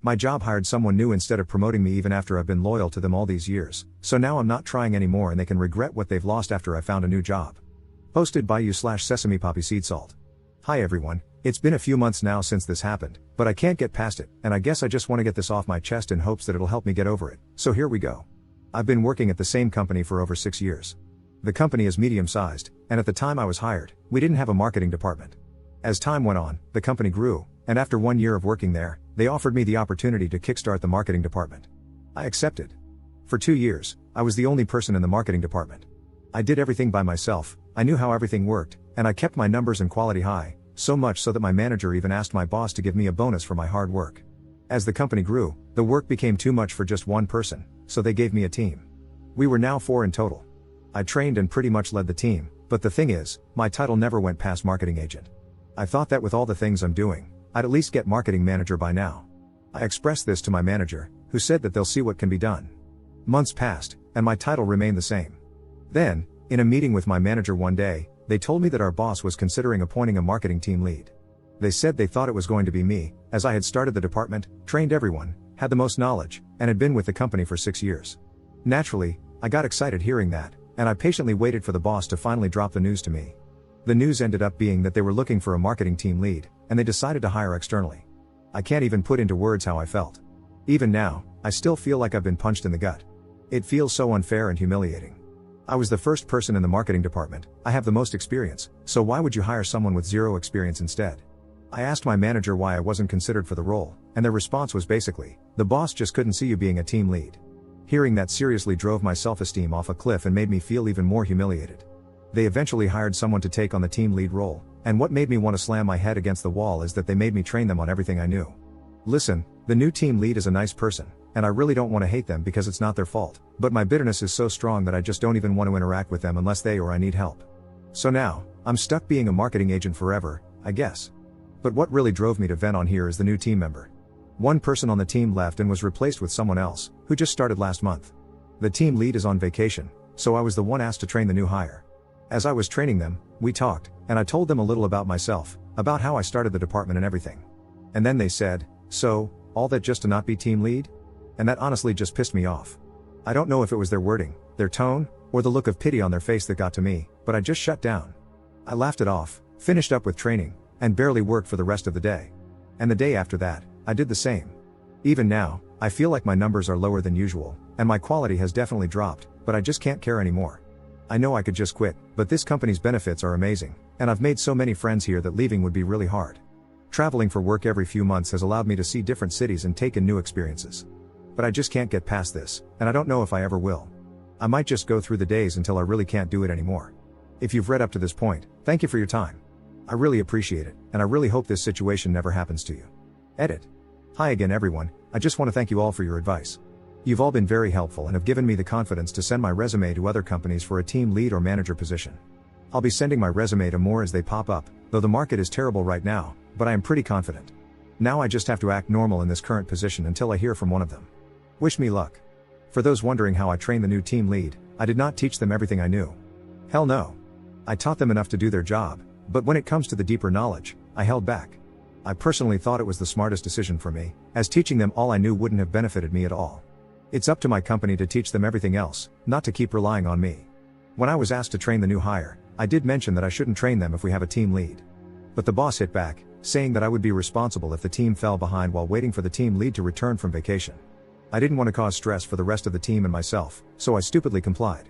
My job hired someone new instead of promoting me even after I've been loyal to them all these years, so now I'm not trying anymore and they can regret what they've lost after I found a new job. Posted by you/Sesame Poppy Seed Salt. Hi everyone, it's been a few months now since this happened, but I can't get past it, and I guess I just want to get this off my chest in hopes that it'll help me get over it, so here we go. I've been working at the same company for over 6 years. The company is medium-sized, and at the time I was hired, we didn't have a marketing department. As time went on, the company grew, and after 1 year of working there, they offered me the opportunity to kickstart the marketing department. I accepted. For 2 years, I was the only person in the marketing department. I did everything by myself, I knew how everything worked, and I kept my numbers and quality high, so much so that my manager even asked my boss to give me a bonus for my hard work. As the company grew, the work became too much for just one person, so they gave me a team. We were now 4 in total. I trained and pretty much led the team, but the thing is, my title never went past marketing agent. I thought that with all the things I'm doing, I'd at least get marketing manager by now. I expressed this to my manager, who said that they'll see what can be done. Months passed, and my title remained the same. Then, in a meeting with my manager one day, they told me that our boss was considering appointing a marketing team lead. They said they thought it was going to be me, as I had started the department, trained everyone, had the most knowledge, and had been with the company for 6 years. Naturally, I got excited hearing that, and I patiently waited for the boss to finally drop the news to me. The news ended up being that they were looking for a marketing team lead, and they decided to hire externally. I can't even put into words how I felt. Even now, I still feel like I've been punched in the gut. It feels so unfair and humiliating. I was the first person in the marketing department, I have the most experience, so why would you hire someone with 0 experience instead? I asked my manager why I wasn't considered for the role, and their response was basically, the boss just couldn't see you being a team lead. Hearing that seriously drove my self-esteem off a cliff and made me feel even more humiliated. They eventually hired someone to take on the team lead role, and what made me want to slam my head against the wall is that they made me train them on everything I knew. Listen, the new team lead is a nice person, and I really don't want to hate them because it's not their fault, but my bitterness is so strong that I just don't even want to interact with them unless they or I need help. So now, I'm stuck being a marketing agent forever, I guess. But what really drove me to vent on here is the new team member. One person on the team left and was replaced with someone else, who just started last month. The team lead is on vacation, so I was the one asked to train the new hire. As I was training them, we talked, and I told them a little about myself, about how I started the department and everything. And then they said, so, all that just to not be team lead? And that honestly just pissed me off. I don't know if it was their wording, their tone, or the look of pity on their face that got to me, but I just shut down. I laughed it off, finished up with training, and barely worked for the rest of the day. And the day after that, I did the same. Even now, I feel like my numbers are lower than usual, and my quality has definitely dropped, but I just can't care anymore. I know I could just quit, but this company's benefits are amazing, and I've made so many friends here that leaving would be really hard. Traveling for work every few months has allowed me to see different cities and take in new experiences. But I just can't get past this, and I don't know if I ever will. I might just go through the days until I really can't do it anymore. If you've read up to this point, thank you for your time. I really appreciate it, and I really hope this situation never happens to you. Edit. Hi again everyone, I just want to thank you all for your advice. You've all been very helpful and have given me the confidence to send my resume to other companies for a team lead or manager position. I'll be sending my resume to more as they pop up, though the market is terrible right now, but I am pretty confident. Now I just have to act normal in this current position until I hear from one of them. Wish me luck. For those wondering how I trained the new team lead, I did not teach them everything I knew. Hell no. I taught them enough to do their job, but when it comes to the deeper knowledge, I held back. I personally thought it was the smartest decision for me, as teaching them all I knew wouldn't have benefited me at all. It's up to my company to teach them everything else, not to keep relying on me. When I was asked to train the new hire, I did mention that I shouldn't train them if we have a team lead. But the boss hit back, saying that I would be responsible if the team fell behind while waiting for the team lead to return from vacation. I didn't want to cause stress for the rest of the team and myself, so I stupidly complied.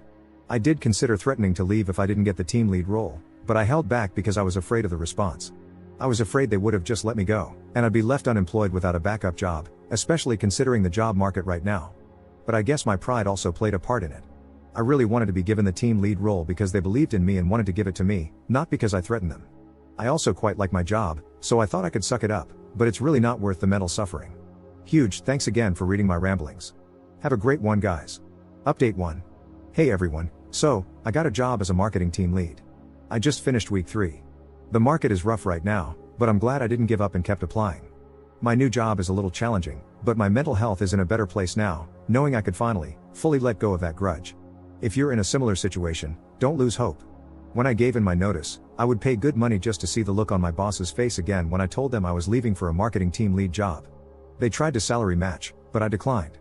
I did consider threatening to leave if I didn't get the team lead role, but I held back because I was afraid of the response. I was afraid they would have just let me go, and I'd be left unemployed without a backup job, especially considering the job market right now. But I guess my pride also played a part in it. I really wanted to be given the team lead role because they believed in me and wanted to give it to me, not because I threatened them. I also quite like my job, so I thought I could suck it up, but it's really not worth the mental suffering. Huge thanks again for reading my ramblings. Have a great one guys. Update 1. Hey everyone, so, I got a job as a marketing team lead. I just finished week 3. The market is rough right now, but I'm glad I didn't give up and kept applying. My new job is a little challenging, but my mental health is in a better place now, knowing I could finally, fully let go of that grudge. If you're in a similar situation, don't lose hope. When I gave in my notice, I would pay good money just to see the look on my boss's face again when I told them I was leaving for a marketing team lead job. They tried to salary match, but I declined.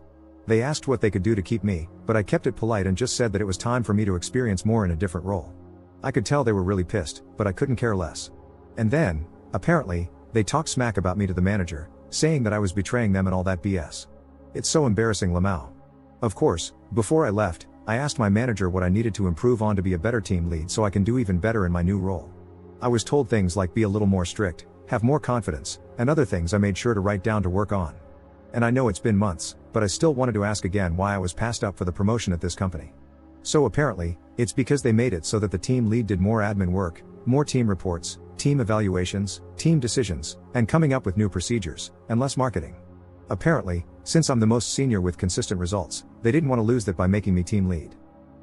They asked what they could do to keep me, but I kept it polite and just said that it was time for me to experience more in a different role. I could tell they were really pissed, but I couldn't care less. And then, apparently, they talked smack about me to the manager, saying that I was betraying them and all that BS. It's so embarrassing, Lamau. Of course, before I left, I asked my manager what I needed to improve on to be a better team lead so I can do even better in my new role. I was told things like be a little more strict, have more confidence, and other things I made sure to write down to work on. And I know it's been months, but I still wanted to ask again why I was passed up for the promotion at this company. So apparently, it's because they made it so that the team lead did more admin work, more team reports, team evaluations, team decisions, and coming up with new procedures, and less marketing. Apparently, since I'm the most senior with consistent results, they didn't want to lose that by making me team lead.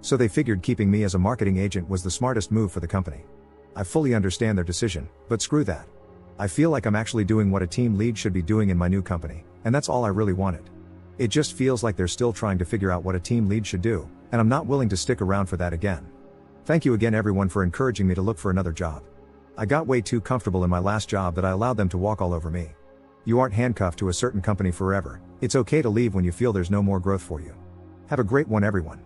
So they figured keeping me as a marketing agent was the smartest move for the company. I fully understand their decision, but screw that. I feel like I'm actually doing what a team lead should be doing in my new company, and that's all I really wanted. It just feels like they're still trying to figure out what a team lead should do, and I'm not willing to stick around for that again. Thank you again everyone for encouraging me to look for another job. I got way too comfortable in my last job that I allowed them to walk all over me. You aren't handcuffed to a certain company forever. It's okay to leave when you feel there's no more growth for you. Have a great one everyone.